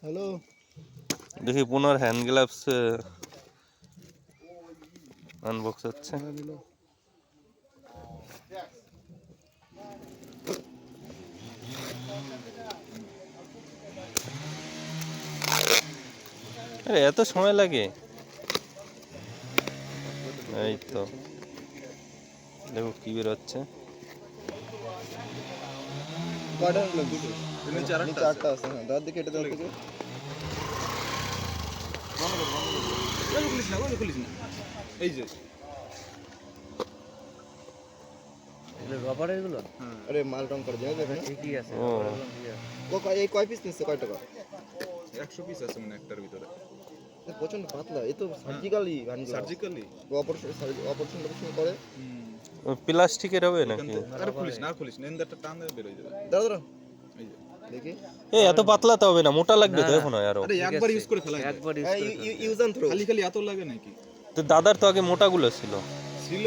Hello দেখি পুনর hand gloves unbox হচ্ছে। আরে এত সময় লাগে? এই তো দেখো কি বেরোচ্ছে। কয়টা হলো? দুটো নিচে আরেকটা আছে। হ্যাঁ দাঁত দিকে এটা দাঁত দিকে খুলিস না এই যে রবারের গুলো আরে মাল রং করে দেবে এখানে ঠিকই আছে। ও এই কয় পিস নিচ্ছে কয় টাকা 100 পিস আছে মানে একটার ভিতরে। প্রচন্ড পাতলা এ তো সার্জিক্যালি সার্জিক্যালি অপারেশন করে প্লাস্টিকের হবে নাকি? আরে খুলিস না এন্ড একটা টান দিয়ে বের হয়ে যাবে। দাঁড়া দাঁড়া এই যে দেখি এই এত পাতলা তো হবে না, মোটা লাগবে তো এখন আরো। আরে একবার ইউজ করে ফেলা যায়। একবার ইউজ অ্যান্ড থ্রো খালি এত লাগে নাকি? তো দাদার তো আগে মোটাগুলো ছিল। ছিল